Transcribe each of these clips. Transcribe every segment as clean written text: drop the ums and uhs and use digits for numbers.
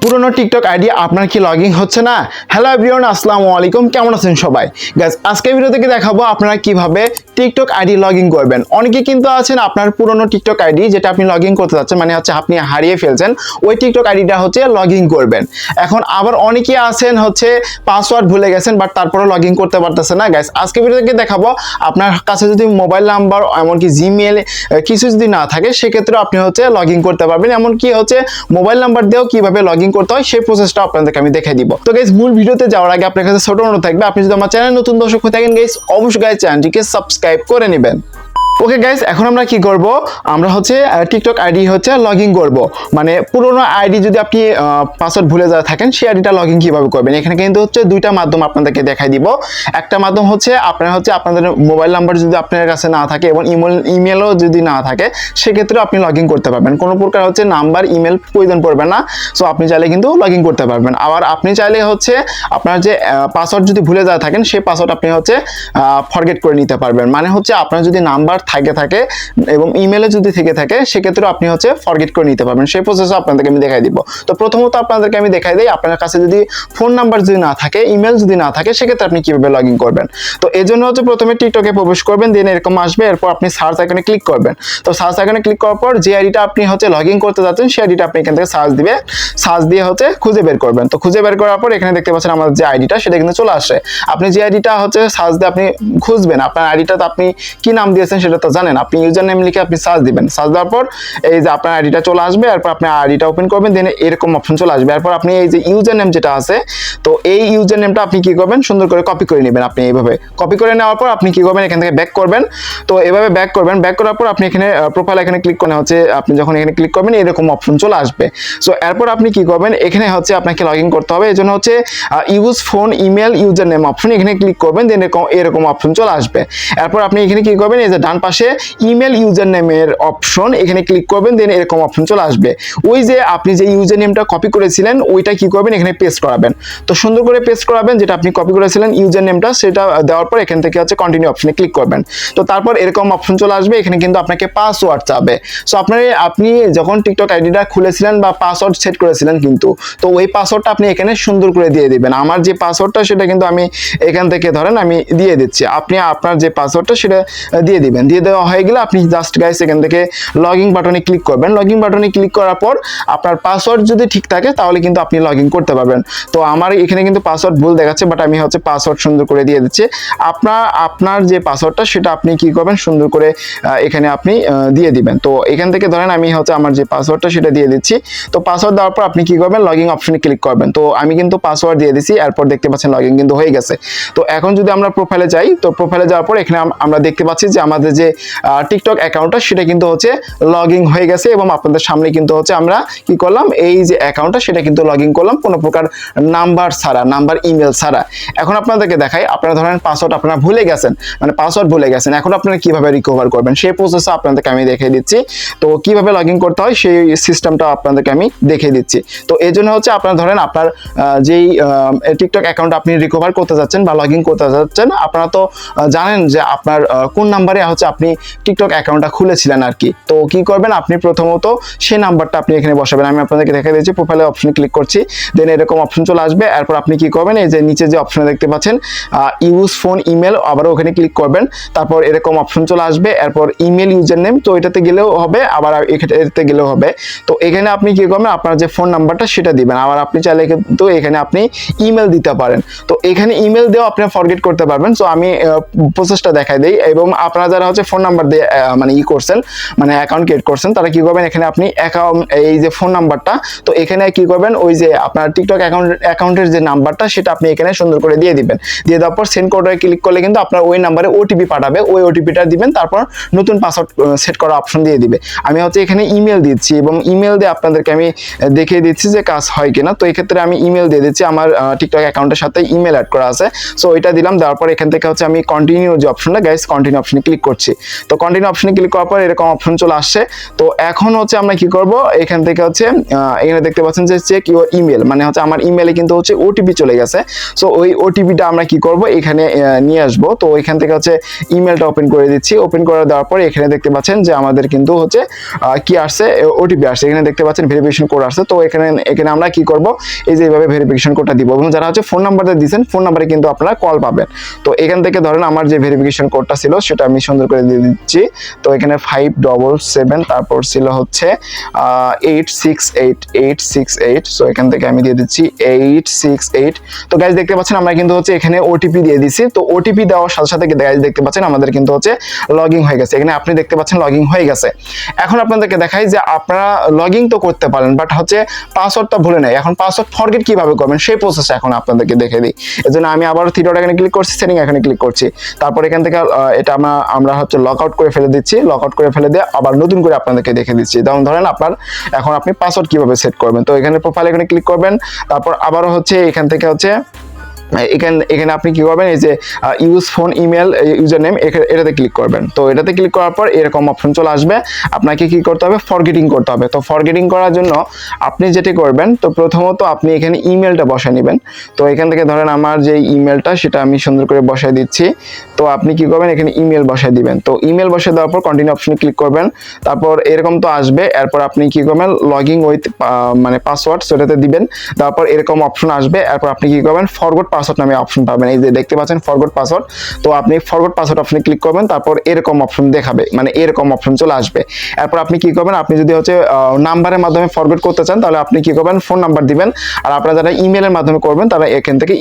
পুরনো TikTok ID আপনার কি লগইন হচ্ছে না? হ্যালো এভরিওয়ান, আসসালামু আলাইকুম। কেমন আছেন সবাই? গাইস, আজকের ভিডিও থেকে দেখাবো আপনারা কিভাবে টিকটক আইডি লগইন করবেন। অনেকে কিন্তু আছেন আপনার পুরনো টিকটক আইডি যেটা আপনি লগইন করতে যাচ্ছেন, মানে হচ্ছে আপনি হারিয়ে ফেলছেন, ওই টিকটক আইডিটা হচ্ছে লগইন করবেন। এখন আবার অনেকে আছেন হচ্ছে পাসওয়ার্ড ভুলে গেছেন বাট তারপরে লগইন করতে পারতেছে না। গাইস, আজকের ভিডিও থেকে দেখাবো আপনার কাছে যদি মোবাইল নাম্বার এমনকি জিমেল কিছু যদি না থাকে সেক্ষেত্রে আপনি হচ্ছে লগইন করতে পারবেন। এমনকি হচ্ছে মোবাইল নাম্বার দিয়েও কিভাবে লগইন করতে হয় সেই প্রসেসটা আপনাদেরকে আমি দেখাই দিব। তো গাইস, মূল ভিডিওতে যাওয়ার আগে আপনার কাছে ছোট অনুরোধ থাকবে, আপনি যদি আমার চ্যানেল নতুন দর্শক হয়ে থাকেন গাইস, অবশ্যই গাইস চ্যানেলটিকে সাবস্ক্রাইব করে নেবেন। ওকে গাইস, এখন আমরা কি করব, আমরা হচ্ছে টিকটক আইডি হচ্ছে লগইন করব। মানে পুরোনো আইডি যদি আপনি পাসওয়ার্ড ভুলে যা থাকেন সেই আইডিটা লগইন কিভাবে করবেন, এখানে কিন্তু হচ্ছে দুইটা মাধ্যম আপনাদেরকে দেখাই দিব। একটা মাধ্যম হচ্ছে আপনাদের মোবাইল নাম্বার যদি আপনার কাছে না থাকে এবং ইমেলও যদি না থাকে সেক্ষেত্রে আপনি লগইন করতে পারবেন। কোনো প্রকার হচ্ছে নাম্বার ইমেল প্রয়োজন পড়বে না। সো আপনি চাইলে কিন্তু লগইন করতে পারবেন। আবার আপনি চাইলে হচ্ছে আপনার যে পাসওয়ার্ড যদি ভুলে যা থাকেন সেই পাসওয়ার্ড আপনি হচ্ছে ফরগেট করে নিতে পারবেন। মানে হচ্ছে আপনার যদি নাম্বার থাকে এবং ইমেলে যদি থেকে থাকে সেক্ষেত্রে আপনি হচ্ছে ফরগেট করে নিতে পারবেন। সেই প্রসেসও আপনাদেরকে আমি দেখাই দিব। তো প্রথমত আপনাদেরকে আমি দেখাই দিই, আপনার কাছে যদি ফোন নাম্বার যদি না থাকে, ইমেল যদি না থাকে সেক্ষেত্রে আপনি কিভাবে লগইন করবেন। তো এই জন্য হচ্ছে প্রথমে টিকটকে প্রবেশ করবেন, দেন এরকম আসবে, এরপর আপনি সার্চ আইকনে ক্লিক করবেন। তো সার্চ আইকনে ক্লিক করার পর যে আইডিটা আপনি হচ্ছে লগইন করতে যাচ্ছেন সেই আইডিটা আপনি এখান থেকে সার্চ দিয়ে হচ্ছে খুঁজে বের করবেন। তো খুঁজে বের করার পর এখানে দেখতে পাচ্ছেন আমাদের যে আইডিটা সেটা কিন্তু চলে আসে। আপনি যে আইডিটা হচ্ছে সার্চ দিয়ে আপনি খুঁজবেন, আপনার আইডিটা তো আপনি কি নাম দিয়েছেন সেটা তো জানেন, আপনি ইউজার নেম লিখে আপনি সার্চ দিবেন। সার্চ দেওয়ার পর এই যে আপনার আইডিটা চলে আসবে, এরপর আপনি আইডিটা ওপেন করবেন, দেন এরকম অপশন চলে আসবে। এরপর আপনি এই যে ইউজার নেম যেটা আছে, তো এই ইউজার নেমটা আপনি কি করবেন, সুন্দর করে কপি করে নেবেন। আপনি এইভাবে কপি করে নেওয়ার পর আপনি কি করবেন, এখান থেকে ব্যাক করবেন। তো এভাবে ব্যাক করবেন, ব্যাক করার পর আপনি এখানে প্রোফাইল এখানে ক্লিক করে হচ্ছে আপনি যখন এখানে ক্লিক করবেন এরকম অপশন চলে আসবে। সো এরপর আপনি কি করবেন, এখানে হচ্ছে আপনাকে লগইন করতে হবে। এজন্য হচ্ছে use phone email user name option এখানে ক্লিক করবেন, দেন এরকম অপশন চলে আসবে। এরপর আপনি এখানে কি করবেন, এই যে ডান পাশে ইমেল ইউজার নেমের অপশন এখানে ক্লিক করবেন, দেন এরকম অপশন চলে আসবে। ওই যে আপনি যে ইউজার নেমটা কপি করেছিলেন ওইটা কি করবেন, এখানে পেস্ট করাবেন। তো সুন্দর করে পেস্ট করাবেন, যেটা আপনি কপি করেছিলেন ইউজার নেমটা, সেটা দেওয়ার পর এখান থেকে হচ্ছে কন্টিনিউ অপশনে ক্লিক করবেন। তো তারপর এরকম অপশন চলে আসবে, এখানে কিন্তু আপনাকে পাসওয়ার্ড চাবে। সো আপনি যখন টিকটক আইডিটা খুলেছিলেন বা পাসওয়ার্ড সেট করেছিলেন কিন্তু, তো ওই পাসওয়ার্ডটা আপনি এখানে সুন্দর করে দিয়ে দিবেন। আমার যে পাসওয়ার্ডটা সেটা কিন্তু আমি এখান থেকে ধরেন আমি দিয়ে দিচ্ছি, আপনি আপনার যে পাসওয়ার্ডটা সেটা দিয়ে দিবেন। দিয়ে দেওয়া হয়ে গেলে আপনি জাস্ট গাইস এখান থেকে লগইন বাটনে ক্লিক করবেন। লগইন বাটনে ক্লিক করার পর আপনার পাসওয়ার্ড যদি ঠিক থাকে তাহলে কিন্তু আপনি লগইন করতে পারবেন। তো আমার এখানে কিন্তু পাসওয়ার্ড ভুল দেখাচ্ছে, বাট আমি হচ্ছে পাসওয়ার্ড সুন্দর করে দিয়ে দিচ্ছি। আপনার যে পাসওয়ার্ডটা সেটা আপনি কি করবেন, সুন্দর করে এখানে আপনি দিয়ে দিবেন। তো এখান থেকে ধরেন আমি হচ্ছে আমার যে পাসওয়ার্ডটা সেটা দিয়ে দিচ্ছি। তো পাসওয়ার্ড দেওয়ার পর আপনি কি করবেন, লগইন অপশনে ক্লিক করবেন। তো আমি কিন্তু পাসওয়ার্ড দিয়ে দিচ্ছি, এরপর দেখতে পাচ্ছেন লগইন কিন্তু হয়ে গেছে। তো এখন যদি আমরা প্রোফাইলে যাই, তো প্রোফাইলে যাওয়ার পর এখানে আমরা দেখতে পাচ্ছি যে আমাদের যে টিকটক অ্যাকাউন্টটা সেটা কিন্তু হচ্ছে লগইন হয়ে গেছে এবং আপনাদের সামনে কিন্তু হচ্ছে আমরা কি করলাম, এই যে অ্যাকাউন্টটা সেটা কিন্তু লগইন করলাম কোনো প্রকার নাম্বার ছাড়া, নাম্বার ইমেল ছাড়া। এখন আপনাদেরকে দেখাই, আপনারা ধরেন পাসওয়ার্ড আপনারা ভুলে গেছেন, মানে পাসওয়ার্ড ভুলে গেছেন, এখন আপনারা কিভাবে রিকভার করবেন সেই প্রসেসটা আপনাদেরকে আমি দেখিয়ে দিচ্ছি। তো কিভাবে লগইন করতে হয় সেই সিস্টেমটা আপনাদেরকে আমি দেখিয়ে দিচ্ছি। তো এই জন্য হচ্ছে আপনারা ধরেন আপনার যেই টিকটক অ্যাকাউন্ট আপনি রিকভার করতে যাচ্ছেন বা লগইন করতে যাচ্ছেন, আপনারা তো জানেন যে আপনার কোন নাম্বারে হচ্ছে আপনি টিকটক অ্যাকাউন্টটা খুলেছিলেন আর কি। তো কি করবেন, আপনি প্রথমত সেই নাম্বারটা আপনি এখানে বসাবেন। আমি আপনাদেরকে দেখা দিচ্ছি, প্রোফাইলে অপশনে ক্লিক করছি, দেন এরকম অপশন চলে আসবে। এরপর আপনি কি করবেন, এই যে নিচে যে অপশনে দেখতে পাচ্ছেন ইউজ ফোন ইমেল, আবারও ওখানে ক্লিক করবেন। তারপর এরকম অপশন চলে আসবে, এরপর ইমেল ইউজার নেম, তো এটাতে গেলেও হবে আবার এটাতে গেলেও হবে। তো এখানে আপনি কি করবেন, আপনার যে ফোন নাম্বারটা সেটা দিবেন। আবার আপনি চাইলে কিন্তু এখানে আপনি ইমেল দিতে পারেন। তো এখানে ইমেল দিয়েও আপনি ফরগেট করতে পারবেন। সো আমি প্রসেসটা দেখাই দিই। এবং আপনারা যারা হচ্ছে ফোন নাম্বার দিয়ে মানে করছেন, মানে অ্যাকাউন্ট ক্রিয়েট করছেন, তারা কি করবেন, এখানে আপনি এই যে ফোন নাম্বারটা, তো এখানে কি করবেন, ওই যে আপনার টিকটক অ্যাকাউন্টের যে নাম্বারটা সেটা আপনি এখানে সুন্দর করে দিয়ে দিবেন। দিয়ে দেওয়ার পর সেন্ড কোডে ক্লিক করলে কিন্তু আপনার ওই নাম্বারে ওটিপি পাঠাবে, ওই ওটিপিটা দিবেন, তারপর নতুন পাসওয়ার্ড সেট করা অপশন দিয়ে দিবে। আমি হচ্ছে এখানে ইমেল দিচ্ছি এবং ইমেল দিয়ে আপনাদেরকে আমি দেখিয়ে দিচ্ছি যে কাজ হয় কিনা। তো এই ক্ষেত্রে আমি ইমেল দিয়ে দিচ্ছি, আমার টিকটক অ্যাকাউন্টের সাথে ইমেল অ্যাড করা আছে। সো এটা দিলাম, দেওয়ার পর এখান থেকে হচ্ছে আমি কন্টিনিউ যে অপশনটা গাইস, কন্টিনিউ অপশনে ক্লিক করছি। করছি। তো কন্টিনিউ অপশনে ক্লিক করার পর এরকম অপশন চলে আসছে। তো এখন হচ্ছে আমরা কি করব, এখান থেকে হচ্ছে এখানে দেখতে পাচ্ছেন যে চেক ইউর ইমেল, মানে হচ্ছে আমার ইমেলে কিন্তু হচ্ছে ওটিপি চলে গেছে। সো ওই ওটিপিটা আমরা কি করব, এখানে নিয়ে আসবো। তো এখান থেকে হচ্ছে ইমেলটা ওপেন করে দিচ্ছি। ওপেন করে দেওয়ার পর এখানে দেখতে পাচ্ছেন যে আমাদের কিন্তু হচ্ছে কি আসছে, ওটিপি আসছে। এখানে দেখতে পাচ্ছেন ভেরিফিকেশন কোড আসছে। তো এখানে আমরা কি করব, এই যে এইভাবে ভেরিফিকেশন কোডটা দিব এবং যারা হচ্ছে ফোন নাম্বারটা দিয়েছেন ফোন নাম্বারে কিন্তু আপনারা কল পাবেন। তো এখান থেকে ধরেন আমার যে ভেরিফিকেশন কোডটা ছিল সেটা আমি সুন্দর করে দিয়ে দিচ্ছি। তো এখানে 577, তারপর ছিল হচ্ছে 868। সো এখান থেকে আমি দিয়ে দিচ্ছি 868। তো গাইজ দেখতে পাচ্ছেন আমরা কিন্তু হচ্ছে এখানে ওটিপি দিয়ে দিছি। তো ওটিপি দেওয়ার সাথে সাথে গাইজ দেখতে পাচ্ছেন আমাদের কিন্তু হচ্ছে লগইন হয়ে গেছে। এখানে আপনি দেখতে পাচ্ছেন লগইন হয়ে গেছে। এখন আপনাদেরকে দেখাই যে আপনারা লগইন তো করতে পারেন, বাট হচ্ছে পাসওয়ার্ডটা ভুলে নেই। এখন পাসওয়ার্ড ফরগেট কিভাবে করবেন সেই প্রসেসটা এখন আপনাদেরকে দেখে দিই। এজন্য আমি আবার থ্রি ডট এখানে ক্লিক করছি, সেটিং এখানে ক্লিক করছি। তারপর এখান থেকে এটা আমরা হচ্ছে লক আউট করে ফেলে দিচ্ছি। লক আউট করে ফেলে দিয়ে আবার নতুন করে আপনাদেরকে দেখে দিচ্ছি। যেমন ধরেন এখন আপনি পাসওয়ার্ড কিভাবে সেট করবেন। তো এখানে প্রোফাইল এখানে ক্লিক করবেন। তারপর আবারও হচ্ছে এখান থেকে হচ্ছে এখানে আপনি কি করবেন, এই যে use phone email user name, এটাতে ক্লিক করবেন। তো এটাতে ক্লিক করার পর এরকম অপশন চলে আসবে। আপনাকে কি করতে হবে, ফরগেটিং করতে হবে। তো ফরগেটিং করার জন্য আপনি যেটি করবেন, তো প্রথমত আপনি এখানে ইমেলটা বসায় নেবেন। তো এখান থেকে ধরেন আমার যে ইমেলটা সেটা আমি সুন্দর করে বসায় দিচ্ছি। তো আপনি কি করবেন, এখানে ইমেল বসায় দিবেন। তো ইমেল বসায় দেওয়ার পর কন্টিনিউ অপশনে ক্লিক করবেন। তারপর এরকম তো আসবে। এরপর আপনি কি করবেন, লগইন উইথ মানে পাসওয়ার্ড সেটাতে দিবেন। তারপর এরকম অপশন আসবে। এরপর আপনি কি করবেন, ফরগট পাসওয়ার্ড নামে অপশন পাবেন। এই যে দেখতে পাচ্ছেন ফরগট পাসওয়ার্ড। তো আপনি ফরগট পাসওয়ার্ড অপশনে ক্লিক করবেন। তারপর এরকম অপশন দেখাবে, মানে এরকম অপশন চলে আসবে। এরপর আপনি কি করবেন, আপনি যদি হচ্ছে নাম্বারের মাধ্যমে ফরগট করতে চান তাহলে আপনি কি করবেন, ফোন নাম্বার দিবেন। আর আপনারা যারা ইমেলের মাধ্যমে করবেন তারা এখান থেকে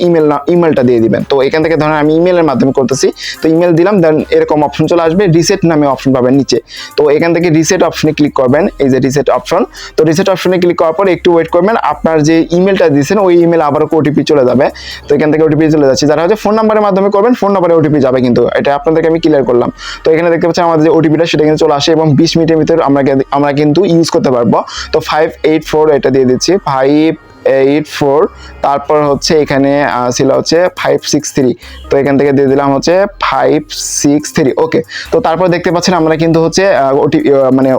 ইমেলটা দিয়ে দিবেন। তো এখান থেকে ধরেন আমি ইমেলের মাধ্যমে করতেছি, তো ইমেল দিলাম। দেন এরকম অপশন চলে আসবে, রিসেট নামে অপশন পাবেন নিচে। তো এখান থেকে রিসেট অপশনে ক্লিক করবেন, এই যে রিসেট অপশন। তো রিসেট অপশনে ক্লিক করার পর একটু ওয়েট করবেন। আপনার যে ইমেলটা দিয়েছেন ওই ইমেল আবার ওটিপি চলে যাবে। তো এখান থেকে ওটিপি চলে যাচ্ছে। যারা হচ্ছে ফোন নাম্বারের মাধ্যমে করবেন ফোন নাম্বারে ওটিপি যাবে, কিন্তু এটা আপনাদেরকে আমি ক্লিয়ার করলাম। তো এখানে দেখতে পাচ্ছেন আমাদের যে ওটিপিটা সেটা কিন্তু চলে আসে এবং 20 মিনিটের ভিতরে আমরা কিন্তু ইউজ করতে পারবো। তো 584 এটা দিয়ে দিচ্ছি, 584। তারপর হচ্ছে এখানে ছিল হচ্ছে 563। তো এখান থেকে দিয়ে দিলাম হচ্ছে 563। ওকে। তো তারপর দেখতে পাচ্ছেন আমরা কিন্তু হচ্ছে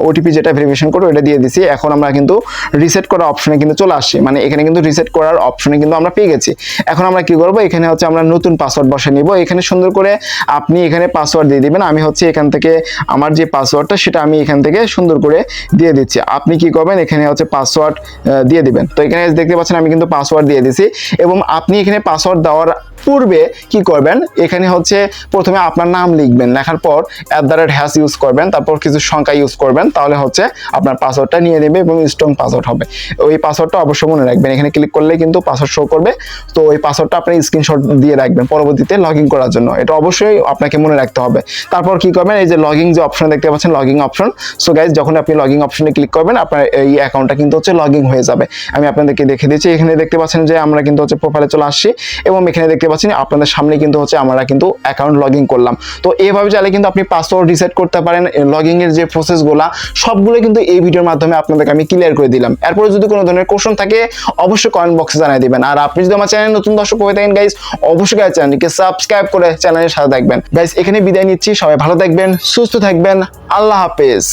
ওটিপি যেটা ভেরিফিকেশন করবো এটা দিয়ে দিছি। এখন আমরা কিন্তু রিসেট করার অপশনে কিন্তু চলে আসছি, মানে এখানে কিন্তু রিসেট করার অপশনে কিন্তু আমরা পেয়ে গেছি। এখন আমরা কি করবো, এখানে হচ্ছে আমরা নতুন পাসওয়ার্ড বসে নিব। এখানে সুন্দর করে আপনি এখানে পাসওয়ার্ড দিয়ে দিবেন। আমি হচ্ছে এখান থেকে আমার যে পাসওয়ার্ডটা সেটা আমি এখান থেকে সুন্দর করে দিয়ে দিচ্ছি। আপনি কি করবেন, এখানে হচ্ছে পাসওয়ার্ড দিয়ে দিবেন। তো এখানে দেখতে পাচ্ছেন আমি কিন্তু পাসওয়ার্ড দিয়ে দিছি এবং আপনি এখানে পাসওয়ার্ড দেওয়ার পূর্বে কি করবেন, এখানে হচ্ছে প্রথমে আপনার নাম লিখবেন, লেখার পর @ ইউজ করবেন, তারপর কিছু সংখ্যা ইউজ করবেন, তাহলে হচ্ছে আপনার পাসওয়ার্ডটা নিয়ে নেবে এবং স্ট্রং পাসওয়ার্ড হবে। ওই পাসওয়ার্ডটা অবশ্যই মনে রাখবেন। এখানে ক্লিক করলে কিন্তু পাসওয়ার্ড শো করবে। তো ওই পাসওয়ার্ডটা আপনি স্ক্রিনশট দিয়ে রাখবেন পরবর্তীতে লগইন করার জন্য। এটা অবশ্যই আপনাকে মনে রাখতে হবে। তারপর কি করবেন, এই যে লগইন যে অপশন দেখতে পাচ্ছেন, লগইন অপশন। সো গাইজ যখন আপনি লগইন অপশনে ক্লিক করবেন আপনার এই অ্যাকাউন্টটা কিন্তু হচ্ছে লগইন হয়ে যাবে। আমি আপনাদেরকে দেখে দিচ্ছি। এখানে দেখতে পাচ্ছেন যে আমরা কিন্তু হচ্ছে প্রোফাইলে চলে আসছি এবং এখানে দেখতে পাচ্ছেন আপনাদের সামনে কিন্তু হচ্ছে আমরা কিন্তু অ্যাকাউন্ট লগইন করলাম। তো এইভাবে চাইলে কিন্তু আপনি পাসওয়ার্ড রিসেট করতে পারেন। লগইন এর যে প্রসেসগুলো সবগুলো কিন্তু এই ভিডিওর মাধ্যমে আপনাদেরকে আমি ক্লিয়ার করে দিলাম। এরপরে যদি কোনো ধরনের কোশ্চেন থাকে অবশ্যই কমেন্ট বক্সে জানিয়ে দিবেন। আর আপনি যদি আমার চ্যানেলে নতুন দর্শক হয়ে থাকেন গাইস, অবশ্যই গাইস চ্যানেলটিকে সাবস্ক্রাইব করে চ্যানেলের সাথে থাকবেন। গাইস এখানে বিদায় নিচ্ছি, সবাই ভালো থাকবেন, সুস্থ থাকবেন, আল্লাহ হাফেজ।